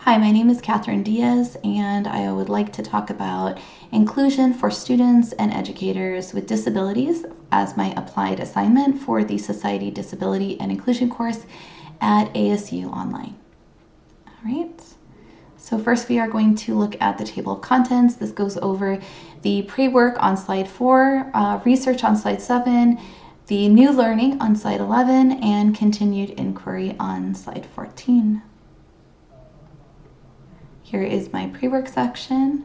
Hi, my name is Catherine Diaz, and I would like to talk about inclusion for students and educators with disabilities as my applied assignment for the Society, Disability, and Inclusion course at ASU Online. All right. So first we are going to look at the table of contents. This goes over the pre-work on slide 4, research on slide 7, the new learning on slide 11, and continued inquiry on slide 14. Here is my pre-work section.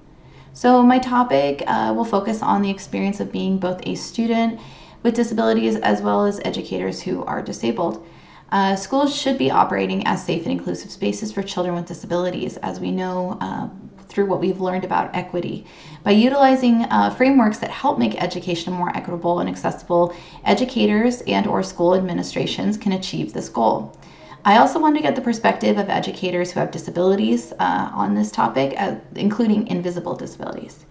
So my topic will focus on the experience of being both a student with disabilities as well as educators who are disabled. Schools should be operating as safe and inclusive spaces for children with disabilities, as we know through what we've learned about equity. By utilizing frameworks that help make education more equitable and accessible, educators and/or school administrations can achieve this goal. I also want to get the perspective of educators who have disabilities on this topic, including invisible disabilities.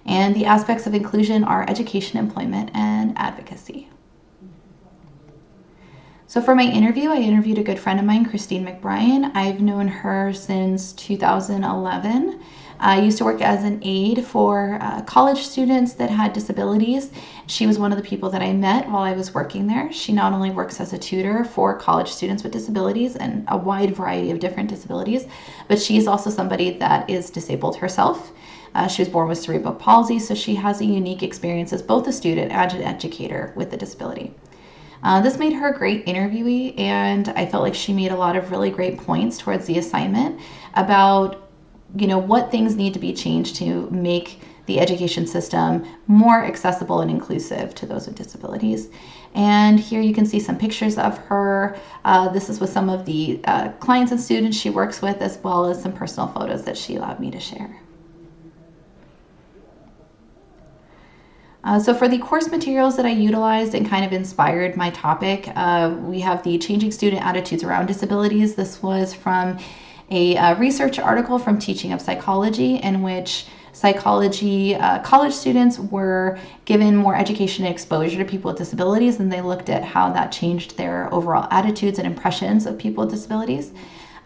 And the aspects of inclusion are education, employment, and advocacy. So for my interview, I interviewed a good friend of mine, Christine McBrien. I've known her since 2011. I used to work as an aide for college students that had disabilities. She was one of the people that I met while I was working there. She not only works as a tutor for college students with disabilities and a wide variety of different disabilities, but she is also somebody that is disabled herself. She was born with cerebral palsy, so she has a unique experience as both a student and an educator with a disability. This made her a great interviewee, and I felt like she made a lot of really great points towards the assignment about what things need to be changed to make the education system more accessible and inclusive to those with disabilities. And here you can see some pictures of her. This is with some of the clients and students she works with, as well as some personal photos that she allowed me to share. So for the course materials that I utilized and kind of inspired my topic, we have the Changing Student Attitudes Around Disabilities. This was from a research article from Teaching of Psychology, in which psychology college students were given more education and exposure to people with disabilities, and they looked at how that changed their overall attitudes and impressions of people with disabilities,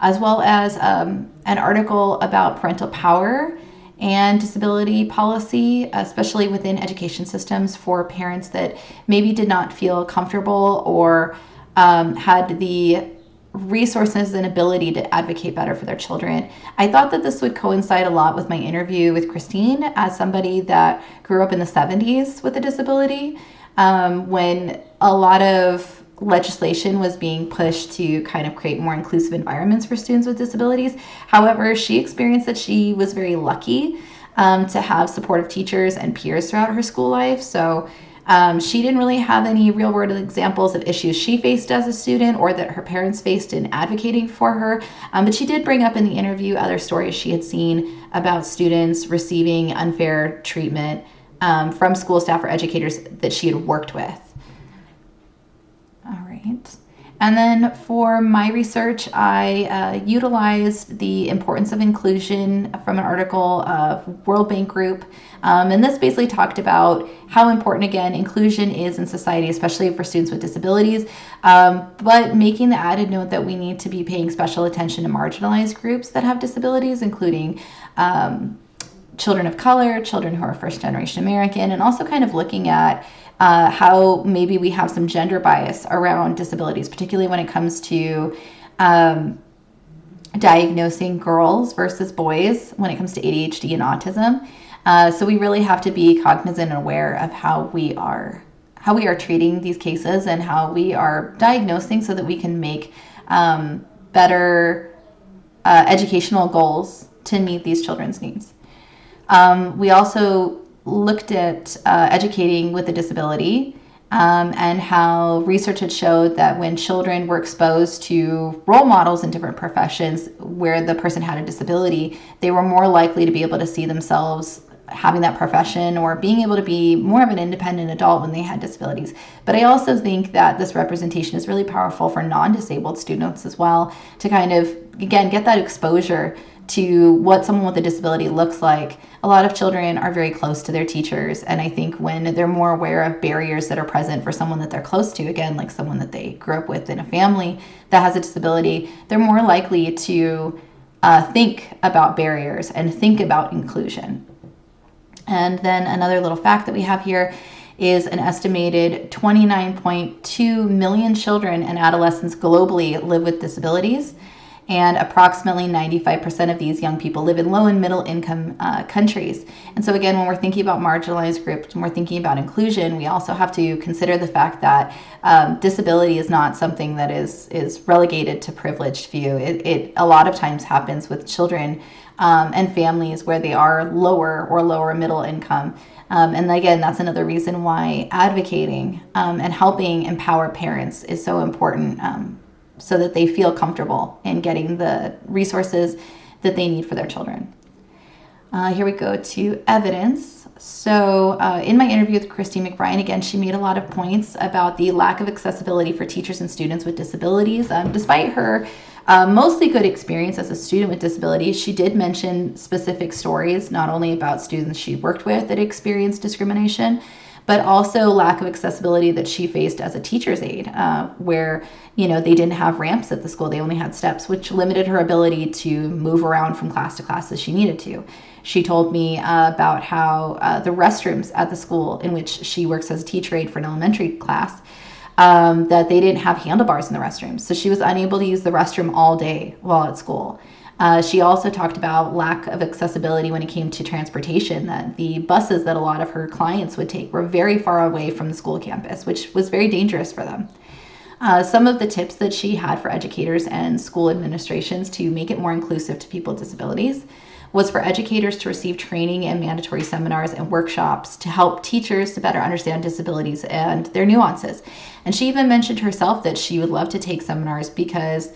as well as an article about parental power and disability policy, especially within education systems for parents that maybe did not feel comfortable or had the resources and ability to advocate better for their children. I thought that this would coincide a lot with my interview with Christine, as somebody that grew up in the 70s with a disability, when a lot of legislation was being pushed to kind of create more inclusive environments for students with disabilities. However, she experienced that she was very lucky to have supportive teachers and peers throughout her school life. So she didn't really have any real world examples of issues she faced as a student or that her parents faced in advocating for her. But she did bring up in the interview other stories she had seen about students receiving unfair treatment from school staff or educators that she had worked with. All right. And then for my research, I utilized the importance of inclusion from an article of World Bank Group. And this basically talked about how important, again, inclusion is in society, especially for students with disabilities, but making the added note that we need to be paying special attention to marginalized groups that have disabilities, including children of color, children who are first-generation American, and also kind of looking at how maybe we have some gender bias around disabilities, particularly when it comes to diagnosing girls versus boys when it comes to ADHD and autism. So we really have to be cognizant and aware of how we are treating these cases and how we are diagnosing, so that we can make better educational goals to meet these children's needs. We also looked at educating with a disability and how research had showed that when children were exposed to role models in different professions where the person had a disability, they were more likely to be able to see themselves having that profession or being able to be more of an independent adult when they had disabilities. But I also think that this representation is really powerful for non-disabled students as well, to kind of, again, get that exposure to what someone with a disability looks like. A lot of children are very close to their teachers, and I think when they're more aware of barriers that are present for someone that they're close to, again, like someone that they grew up with in a family that has a disability, they're more likely to think about barriers and think about inclusion. And then another little fact that we have here is an estimated 29.2 million children and adolescents globally live with disabilities. And approximately 95% of these young people live in low and middle income countries. And so again, when we're thinking about marginalized groups, when we're thinking about inclusion, we also have to consider the fact that disability is not something that is relegated to privileged few. It a lot of times happens with children and families where they are lower or lower middle income. And again, that's another reason why advocating and helping empower parents is so important, so that they feel comfortable in getting the resources that they need for their children. Here we go to evidence. So in my interview with Christy McBride, again, she made a lot of points about the lack of accessibility for teachers and students with disabilities. Despite her mostly good experience as a student with disabilities, she did mention specific stories, not only about students she worked with that experienced discrimination, but also lack of accessibility that she faced as a teacher's aide, where they didn't have ramps at the school. They only had steps, which limited her ability to move around from class to class as she needed to. She told me about how the restrooms at the school in which she works as a teacher aide for an elementary class, that they didn't have handlebars in the restrooms. So she was unable to use the restroom all day while at school. She also talked about lack of accessibility when it came to transportation, that the buses that a lot of her clients would take were very far away from the school campus, which was very dangerous for them. Some of the tips that she had for educators and school administrations to make it more inclusive to people with disabilities was for educators to receive training and mandatory seminars and workshops to help teachers to better understand disabilities and their nuances. And she even mentioned herself that she would love to take seminars because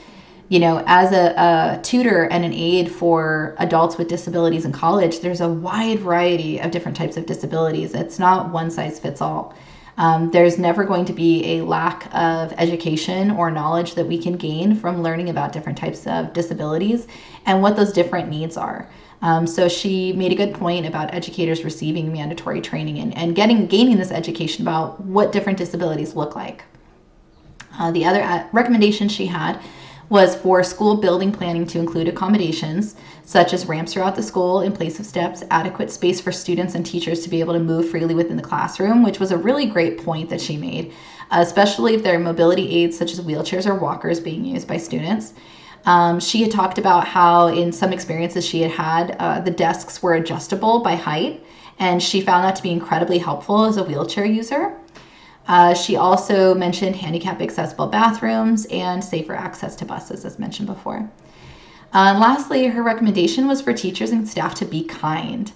as a tutor and an aide for adults with disabilities in college, there's a wide variety of different types of disabilities. It's not one size fits all. There's never going to be a lack of education or knowledge that we can gain from learning about different types of disabilities and what those different needs are. So she made a good point about educators receiving mandatory training and gaining this education about what different disabilities look like. The other recommendation she had was for school building planning to include accommodations such as ramps throughout the school in place of steps, adequate space for students and teachers to be able to move freely within the classroom, which was a really great point that she made, especially if there are mobility aids such as wheelchairs or walkers being used by students. She had talked about how in some experiences she had the desks were adjustable by height, and she found that to be incredibly helpful as a wheelchair user. She also mentioned handicap accessible bathrooms and safer access to buses, as mentioned before. Lastly, her recommendation was for teachers and staff to be kind.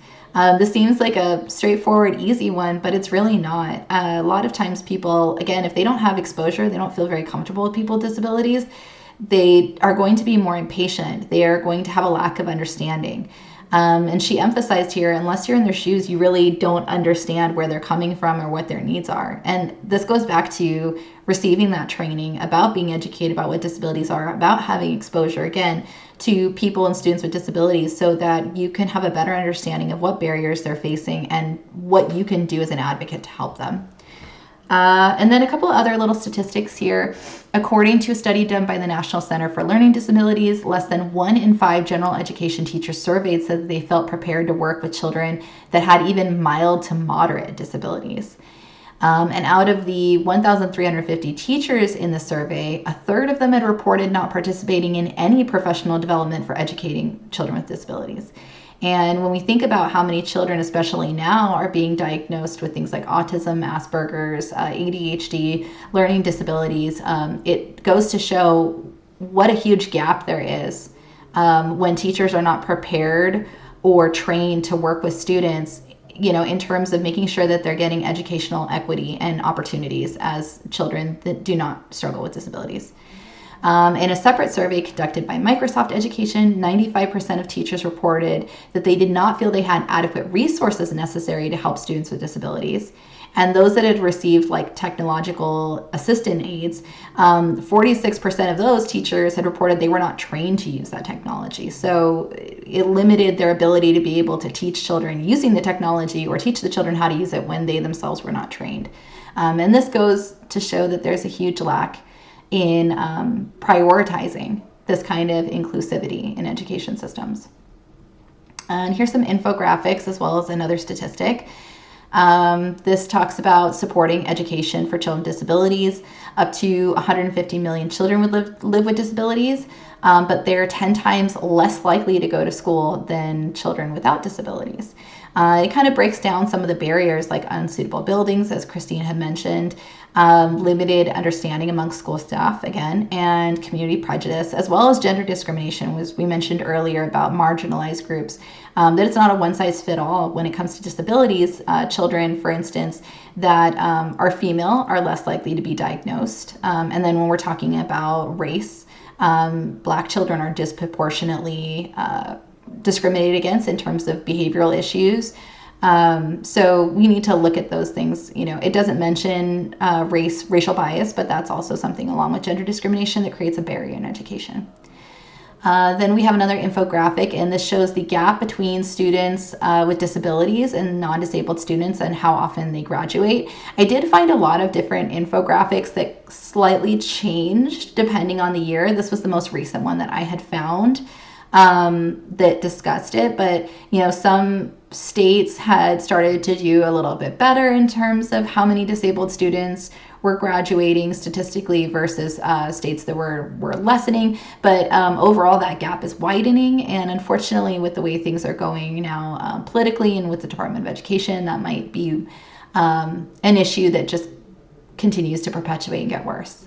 This seems like a straightforward, easy one, but it's really not. A lot of times people, again, if they don't have exposure, they don't feel very comfortable with people with disabilities, they are going to be more impatient. They are going to have a lack of understanding. And she emphasized here, unless you're in their shoes, you really don't understand where they're coming from or what their needs are. And this goes back to receiving that training about being educated about what disabilities are, about having exposure, again, to people and students with disabilities so that you can have a better understanding of what barriers they're facing and what you can do as an advocate to help them. And then a couple of other little statistics here. According to a study done by the National Center for Learning Disabilities, less than 1 in 5 general education teachers surveyed said that they felt prepared to work with children that had even mild to moderate disabilities. And out of the 1,350 teachers in the survey, a third of them had reported not participating in any professional development for educating children with disabilities. And when we think about how many children, especially now, are being diagnosed with things like autism, Asperger's, ADHD, learning disabilities, it goes to show what a huge gap there is when teachers are not prepared or trained to work with students, in terms of making sure that they're getting educational equity and opportunities as children that do not struggle with disabilities. In a separate survey conducted by Microsoft Education, 95% of teachers reported that they did not feel they had adequate resources necessary to help students with disabilities. And those that had received technological assistant aids, 46% of those teachers had reported they were not trained to use that technology. So it limited their ability to be able to teach children using the technology or teach the children how to use it when they themselves were not trained. And this goes to show that there's a huge lack in prioritizing this kind of inclusivity in education systems. And here's some infographics as well as another statistic. This talks about supporting education for children with disabilities. Up to 150 million children would live with disabilities, but they're 10 times less likely to go to school than children without disabilities. It kind of breaks down some of the barriers like unsuitable buildings, as Christine had mentioned, limited understanding among school staff, again, and community prejudice, as well as gender discrimination, as we mentioned earlier about marginalized groups, that it's not a one-size-fits-all when it comes to disabilities. Children, for instance, that are female are less likely to be diagnosed. And then when we're talking about race, Black children are disproportionately discriminated against in terms of behavioral issues. So we need to look at those things. You know, it doesn't mention racial bias, but that's also something along with gender discrimination that creates a barrier in education. Then we have another infographic, and this shows the gap between students with disabilities and non-disabled students and how often they graduate. I did find a lot of different infographics that slightly changed depending on the year. This was the most recent one that I had found that discussed it, but you know, some states had started to do a little bit better in terms of how many disabled students were graduating statistically versus states that were lessening. But overall, that gap is widening, and unfortunately, with the way things are going now politically and with the Department of Education, that might be an issue that just continues to perpetuate and get worse.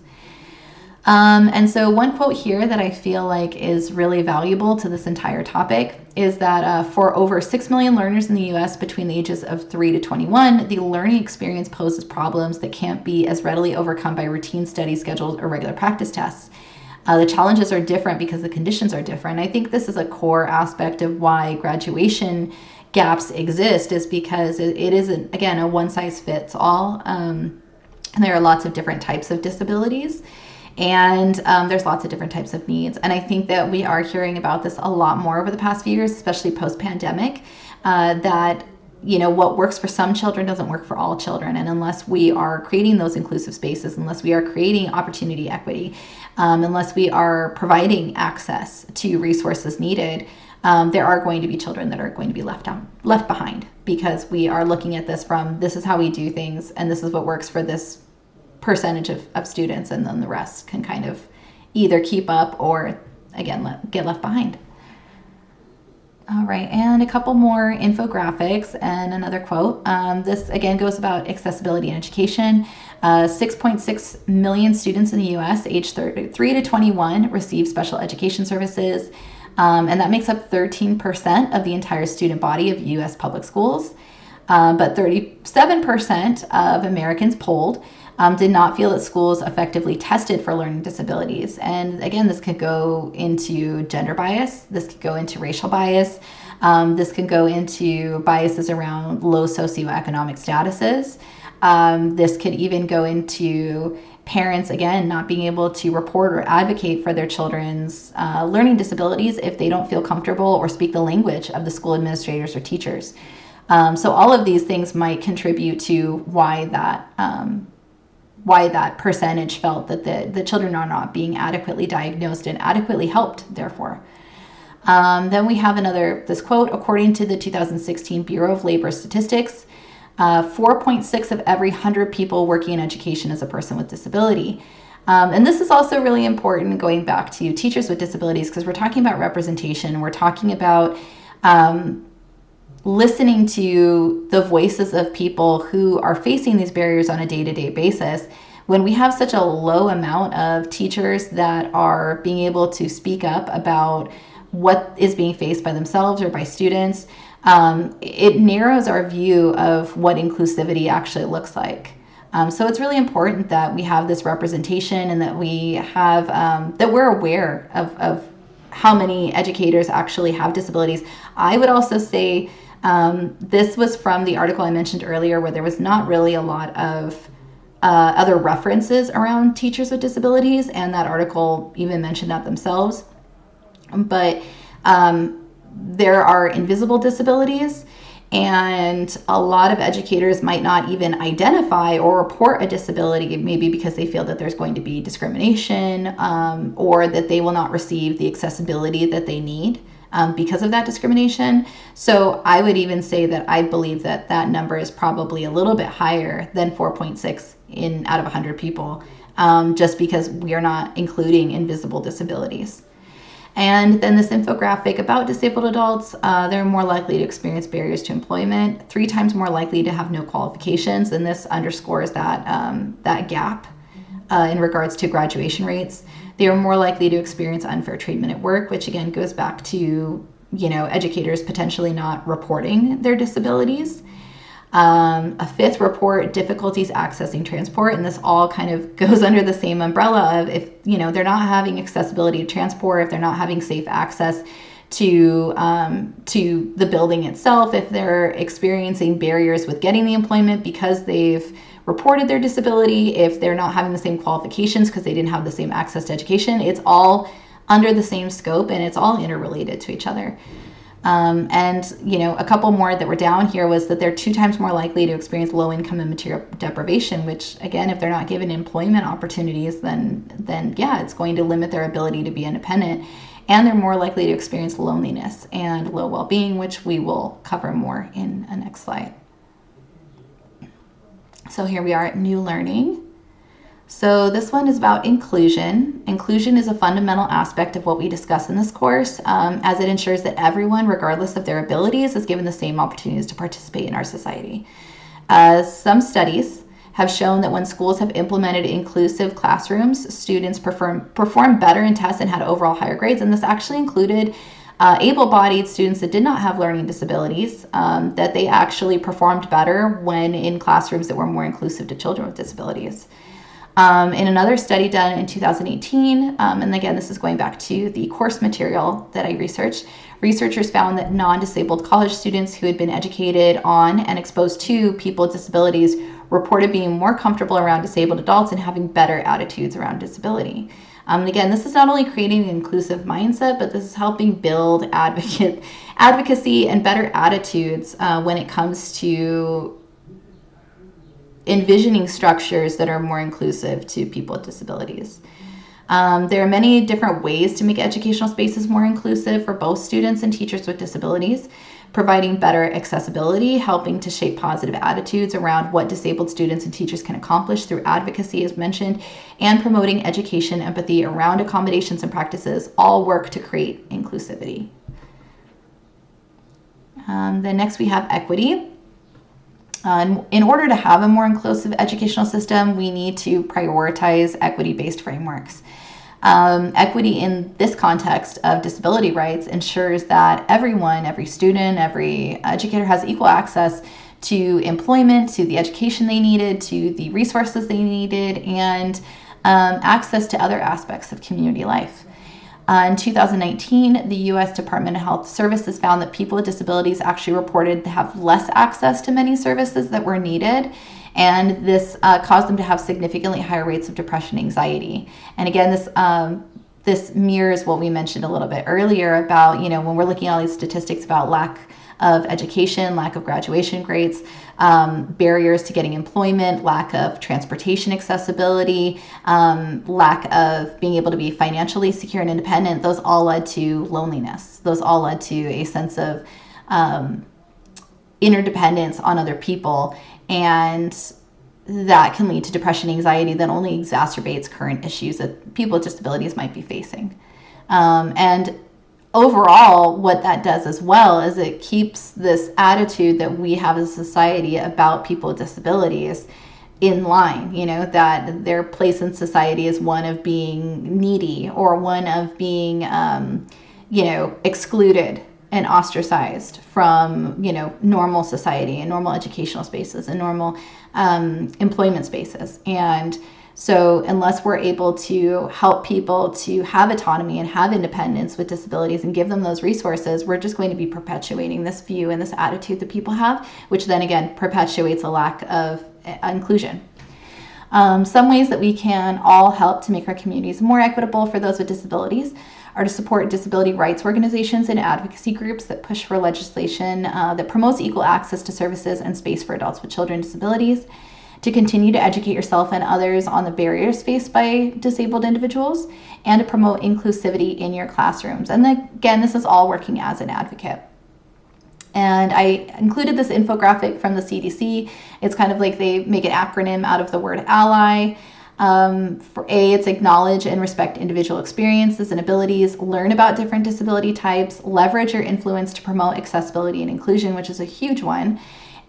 And so one quote here that I feel like is really valuable to this entire topic is that for over 6 million learners in the U.S. between the ages of 3 to 21, the learning experience poses problems that can't be as readily overcome by routine study schedules or regular practice tests. The challenges are different because the conditions are different. I think this is a core aspect of why graduation gaps exist, is because it isn't, again, a one-size-fits-all. And there are lots of different types of disabilities. And there's lots of different types of needs. And I think that we are hearing about this a lot more over the past few years, especially post-pandemic, that, you know, what works for some children doesn't work for all children. And unless we are creating those inclusive spaces, unless we are creating opportunity equity, unless we are providing access to resources needed, there are going to be children that are going to be left behind, because we are looking at this from, this is how we do things, and this is what works for this percentage of students, and then the rest can kind of either keep up or, again, get left behind. All right, and a couple more infographics and another quote. This, again, goes about accessibility in education. 6.6 million students in the U.S. aged 3 to 21 receive special education services, and that makes up 13% of the entire student body of U.S. public schools. But 37% of Americans polled did not feel that schools effectively tested for learning disabilities. And again, this could go into gender bias, this could go into racial bias, this could go into biases around low socioeconomic statuses. This could even go into parents, again, not being able to report or advocate for their children's learning disabilities if they don't feel comfortable or speak the language of the school administrators or teachers. So all of these things might contribute to why that percentage felt that the children are not being adequately diagnosed and adequately helped, therefore. Then we have this quote, according to the 2016 Bureau of Labor Statistics, 4.6 of every 100 people working in education is a person with disability. And this is also really important going back to teachers with disabilities, because we're talking about representation. We're talking about listening to the voices of people who are facing these barriers on a day-to-day basis. When we have such a low amount of teachers that are being able to speak up about what is being faced by themselves or by students, it narrows our view of what inclusivity actually looks like. So it's really important that we have this representation, and that we have that we're aware of how many educators actually have disabilities. I would also say this was from the article I mentioned earlier, where there was not really a lot of other references around teachers with disabilities, and that article even mentioned that themselves. But there are invisible disabilities, And a lot of educators might not even identify or report a disability, maybe because they feel that there's going to be discrimination, or that they will not receive the accessibility that they need because of that discrimination. So I would even say that I believe that that number is probably a little bit higher than 4.6 out of 100 people, just because we are not including invisible disabilities. And then this infographic about disabled adults, they're more likely to experience barriers to employment, 3 times more likely to have no qualifications, and this underscores that gap in regards to graduation rates. They are more likely to experience unfair treatment at work, which again goes back to, educators potentially not reporting their disabilities. A 5th report difficulties accessing transport, and this all kind of goes under the same umbrella of if they're not having accessibility to transport, if they're not having safe access to the building itself, if they're experiencing barriers with getting the employment because they've reported their disability, if they're not having the same qualifications because they didn't have the same access to education, it's all under the same scope and it's all interrelated to each other. And a couple more that were down here was that they're 2 times more likely to experience low income and material deprivation, which again, if they're not given employment opportunities, then yeah, it's going to limit their ability to be independent. And they're more likely to experience loneliness and low well-being, which we will cover more in a next slide. So here we are at new learning. So this one is about inclusion. Inclusion is a fundamental aspect of what we discuss in this course, as it ensures that everyone, regardless of their abilities, is given the same opportunities to participate in our society. Some studies have shown that when schools have implemented inclusive classrooms, students perform better in tests and had overall higher grades, and this actually included able-bodied students that did not have learning disabilities, that they actually performed better when in classrooms that were more inclusive to children with disabilities. In another study done in 2018, and again, this is going back to the course material that I researched, researchers found that non-disabled college students who had been educated on and exposed to people with disabilities reported being more comfortable around disabled adults and having better attitudes around disability. And again, this is not only creating an inclusive mindset, but this is helping build advocacy and better attitudes when it comes to envisioning structures that are more inclusive to people with disabilities. There are many different ways to make educational spaces more inclusive for both students and teachers with disabilities, providing better accessibility, helping to shape positive attitudes around what disabled students and teachers can accomplish through advocacy, as mentioned, and promoting education, empathy around accommodations and practices, all work to create inclusivity. Then next we have equity. In order to have a more inclusive educational system, we need to prioritize equity-based frameworks. Equity in this context of disability rights ensures that everyone, every student, every educator has equal access to employment, to the education they needed, to the resources they needed, and access to other aspects of community life. In 2019, the U.S. Department of Health Services found that people with disabilities actually reported to have less access to many services that were needed, and this caused them to have significantly higher rates of depression and anxiety. And again, this mirrors what we mentioned a little bit earlier about, when we're looking at all these statistics about lack of education, lack of graduation grades, barriers to getting employment, lack of transportation accessibility, lack of being able to be financially secure and independent, those all led to loneliness. Those all led to a sense of interdependence on other people, and that can lead to depression and anxiety that only exacerbates current issues that people with disabilities might be facing. And overall, what that does as well is it keeps this attitude that we have as a society about people with disabilities in line, that their place in society is one of being needy or one of being, excluded and ostracized from, normal society and normal educational spaces and normal employment spaces. And so unless we're able to help people to have autonomy and have independence with disabilities and give them those resources, we're just going to be perpetuating this view and this attitude that people have, which then again perpetuates a lack of inclusion. Some ways that we can all help to make our communities more equitable for those with disabilities are to support disability rights organizations and advocacy groups that push for legislation that promotes equal access to services and space for adults with children with disabilities, to continue to educate yourself and others on the barriers faced by disabled individuals, and to promote inclusivity in your classrooms. And again, this is all working as an advocate. And I included this infographic from the CDC. It's kind of like they make an acronym out of the word ally. For A, it's acknowledge and respect individual experiences and abilities, learn about different disability types, leverage your influence to promote accessibility and inclusion, which is a huge one.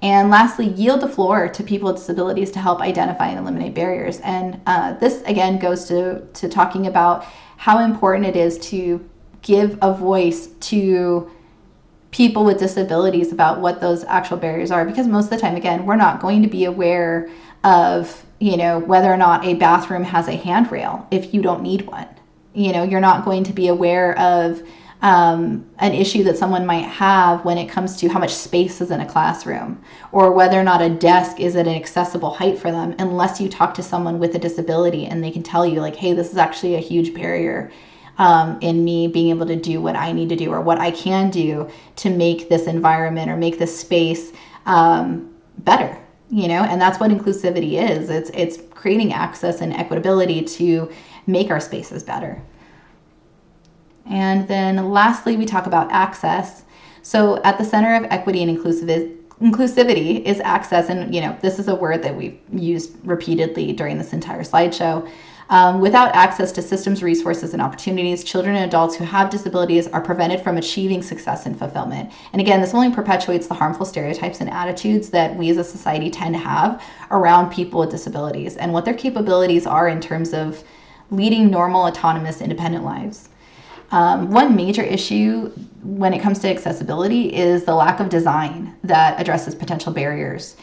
And lastly, yield the floor to people with disabilities to help identify and eliminate barriers. And this, again, goes to talking about how important it is to give a voice to people with disabilities about what those actual barriers are. Because most of the time, again, we're not going to be aware of, whether or not a bathroom has a handrail if you don't need one. You're not going to be aware of an issue that someone might have when it comes to how much space is in a classroom, or whether or not a desk is at an accessible height for them, unless you talk to someone with a disability and they can tell you, like, hey, this is actually a huge barrier in me being able to do what I need to do, or what I can do to make this environment or make this space better. And that's what inclusivity is. It's creating access and equitability to make our spaces better. And then lastly, we talk about access. So at the center of equity and inclusivity is access. And, this is a word that we've used repeatedly during this entire slideshow. Without access to systems, resources, and opportunities, children and adults who have disabilities are prevented from achieving success and fulfillment. And again, this only perpetuates the harmful stereotypes and attitudes that we as a society tend to have around people with disabilities and what their capabilities are in terms of leading normal, autonomous, independent lives. One major issue when it comes to accessibility is the lack of design that addresses potential barriers.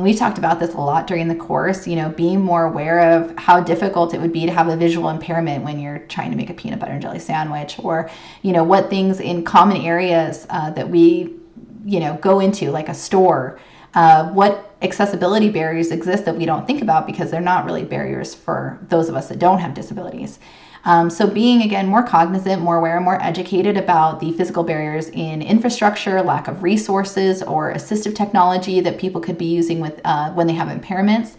We talked about this a lot during the course, being more aware of how difficult it would be to have a visual impairment when you're trying to make a peanut butter and jelly sandwich, or, what things in common areas that we, go into, like a store, what accessibility barriers exist that we don't think about because they're not really barriers for those of us that don't have disabilities. So being, again, more cognizant, more aware, more educated about the physical barriers in infrastructure, lack of resources, or assistive technology that people could be using with when they have impairments,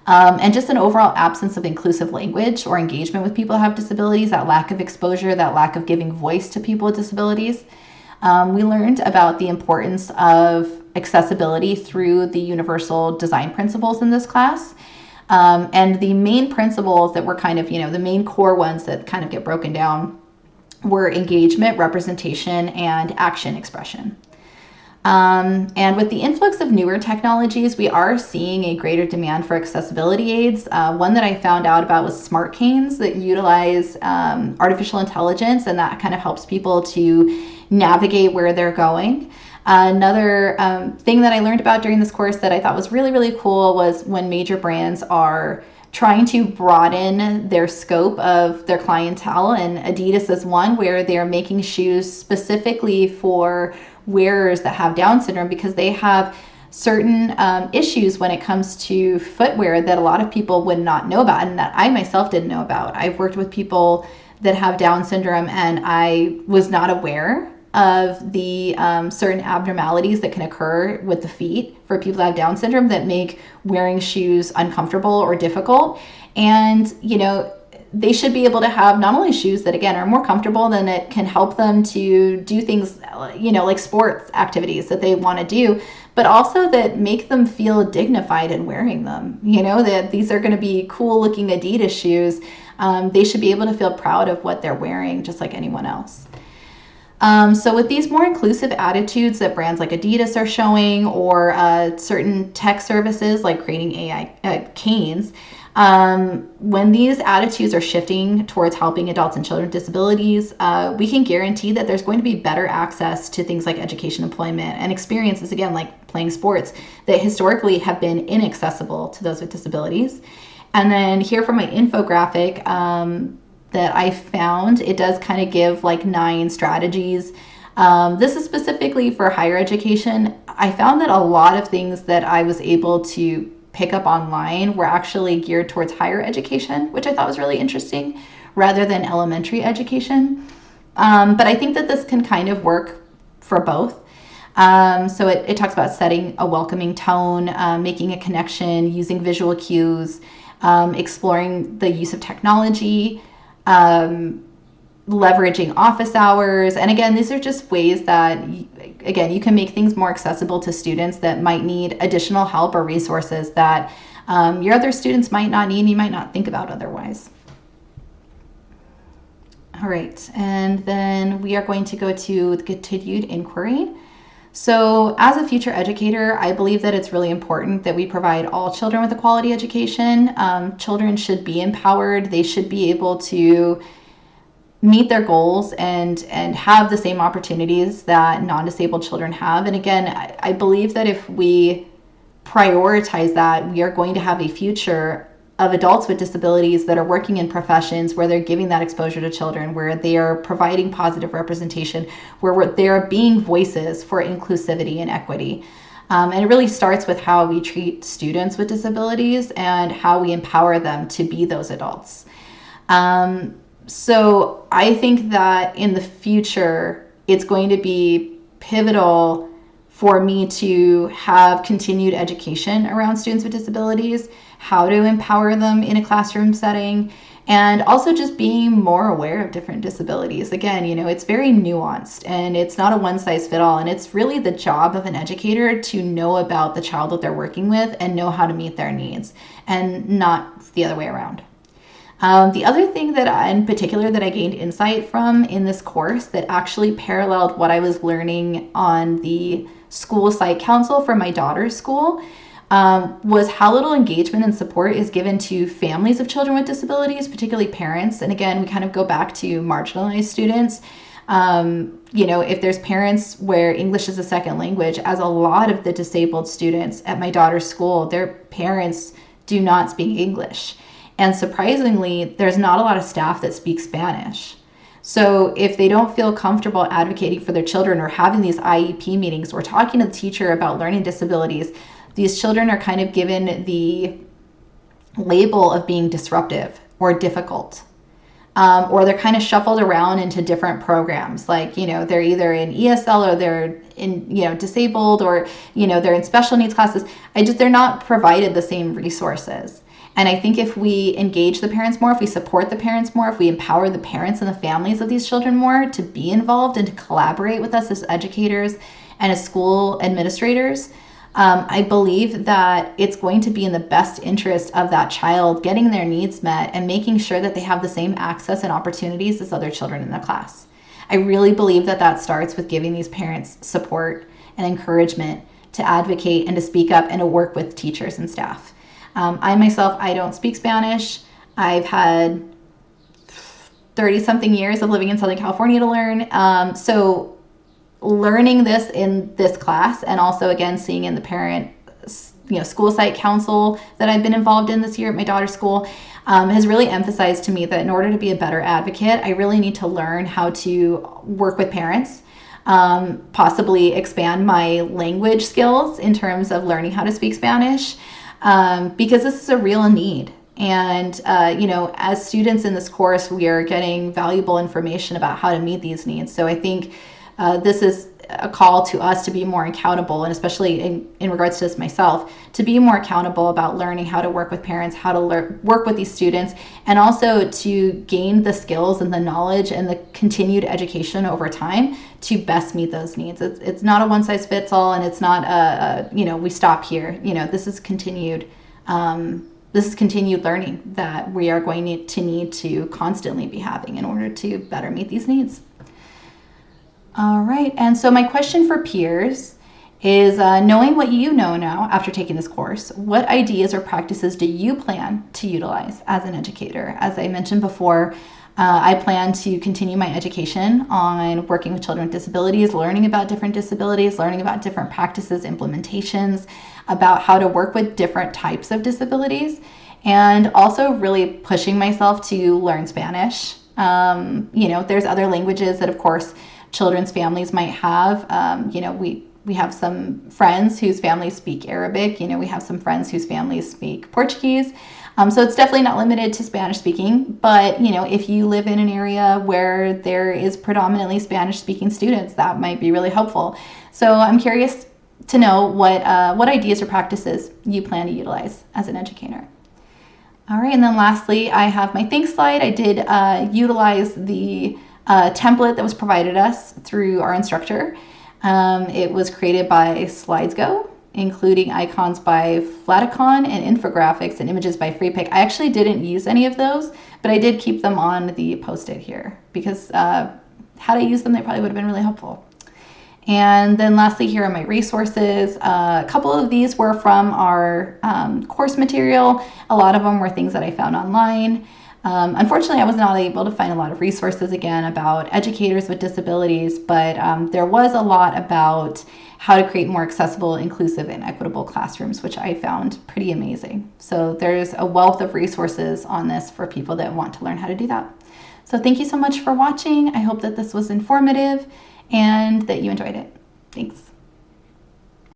and just an overall absence of inclusive language or engagement with people who have disabilities, that lack of exposure, that lack of giving voice to people with disabilities. We learned about the importance of accessibility through the universal design principles in this class. And the main principles that were kind of, the main core ones that kind of get broken down were engagement, representation, and action expression. And with the influx of newer technologies, we are seeing a greater demand for accessibility aids. One that I found out about was smart canes that utilize artificial intelligence, and that kind of helps people to navigate where they're going. Another thing that I learned about during this course that I thought was really, really cool was when major brands are trying to broaden their scope of their clientele, and Adidas is one where they're making shoes specifically for wearers that have Down syndrome, because they have certain issues when it comes to footwear that a lot of people would not know about, and that I myself didn't know about. I've worked with people that have Down syndrome, and I was not aware of the certain abnormalities that can occur with the feet for people that have Down syndrome that make wearing shoes uncomfortable or difficult. And, they should be able to have not only shoes that, again, are more comfortable, than it can help them to do things, like sports activities that they want to do, but also that make them feel dignified in wearing them. That these are going to be cool looking Adidas shoes. They should be able to feel proud of what they're wearing, just like anyone else. So with these more inclusive attitudes that brands like Adidas are showing, or certain tech services like creating AI canes, when these attitudes are shifting towards helping adults and children with disabilities, we can guarantee that there's going to be better access to things like education, employment, and experiences, again, like playing sports, that historically have been inaccessible to those with disabilities. And then here for my infographic, that I found, it does kind of give like 9 strategies. This is specifically for higher education. I found that a lot of things that I was able to pick up online were actually geared towards higher education, which I thought was really interesting, rather than elementary education. But I think that this can kind of work for both. So it talks about setting a welcoming tone, making a connection, using visual cues, exploring the use of technology, leveraging office hours. And again, these are just ways that, again, you can make things more accessible to students that might need additional help or resources that your other students might not need and you might not think about otherwise. All right, and then we are going to go to the continued inquiry. So as a future educator, I believe that it's really important that we provide all children with a quality education. Children should be empowered. They should be able to meet their goals and have the same opportunities that non-disabled children have. And again, I believe that if we prioritize that, we are going to have a future of adults with disabilities that are working in professions where they're giving that exposure to children, where they are providing positive representation, where they're being voices for inclusivity and equity. And it really starts with how we treat students with disabilities and how we empower them to be those adults. So I think that in the future, it's going to be pivotal for me to have continued education around students with disabilities, how to empower them in a classroom setting, and also just being more aware of different disabilities. Again, it's very nuanced and it's not a one-size-fits-all, and it's really the job of an educator to know about the child that they're working with and know how to meet their needs, and not the other way around. The other thing that in particular that I gained insight from in this course that actually paralleled what I was learning on the school site council for my daughter's school was how little engagement and support is given to families of children with disabilities, particularly parents. And again, we kind of go back to marginalized students. If there's parents where English is a second language, as a lot of the disabled students at my daughter's school, their parents do not speak English. And surprisingly, there's not a lot of staff that speak Spanish. So if they don't feel comfortable advocating for their children or having these IEP meetings or talking to the teacher about learning disabilities, these children are kind of given the label of being disruptive or difficult. Or they're kind of shuffled around into different programs. Like, they're either in ESL or they're in, disabled, or, they're in special needs classes. They're not provided the same resources. And I think if we engage the parents more, if we support the parents more, if we empower the parents and the families of these children more to be involved and to collaborate with us as educators and as school administrators, I believe that it's going to be in the best interest of that child getting their needs met and making sure that they have the same access and opportunities as other children in the class. I really believe that starts with giving these parents support and encouragement to advocate and to speak up and to work with teachers and staff. I myself, I don't speak Spanish. I've had 30-something years of living in Southern California to learn. So learning this in this class, and also again seeing in the parent, school site council that I've been involved in this year at my daughter's school, has really emphasized to me that in order to be a better advocate, I really need to learn how to work with parents, possibly expand my language skills in terms of learning how to speak Spanish. Because this is a real need. And, as students in this course, we are getting valuable information about how to meet these needs. So I think this is a call to us to be more accountable, and especially in regards to this myself, to be more accountable about learning how to work with parents, how to work with these students, and also to gain the skills and the knowledge and the continued education over time to best meet those needs. It's not a one-size-fits-all, and it's not we stop here. This is continued. This is continued learning that we are going to need to constantly be having in order to better meet these needs. All right, and so my question for peers is, knowing what you know now after taking this course, what ideas or practices do you plan to utilize as an educator? As I mentioned before, I plan to continue my education on working with children with disabilities, learning about different disabilities, learning about different practices, implementations, about how to work with different types of disabilities, and also really pushing myself to learn Spanish. There's other languages that, of course, children's families might have. We have some friends whose families speak Arabic. We have some friends whose families speak Portuguese. So it's definitely not limited to Spanish speaking, but if you live in an area where there is predominantly Spanish speaking students, that might be really helpful. So I'm curious to know what ideas or practices you plan to utilize as an educator. All right, and then lastly, I have my thanks slide. I did utilize the template that was provided us through our instructor. It was created by slideshow, including icons by Flaticon and infographics and images by FreePic. I actually didn't use any of those, but I did keep them on the post-it here because had I used them, they probably would have been really helpful. And then lastly, here are my resources. A couple of these were from our course material. A lot of them were things that I found online. Unfortunately, I was not able to find a lot of resources again about educators with disabilities, but there was a lot about how to create more accessible, inclusive, and equitable classrooms, which I found pretty amazing. So there's a wealth of resources on this for people that want to learn how to do that. So thank you so much for watching. I hope that this was informative and that you enjoyed it. Thanks.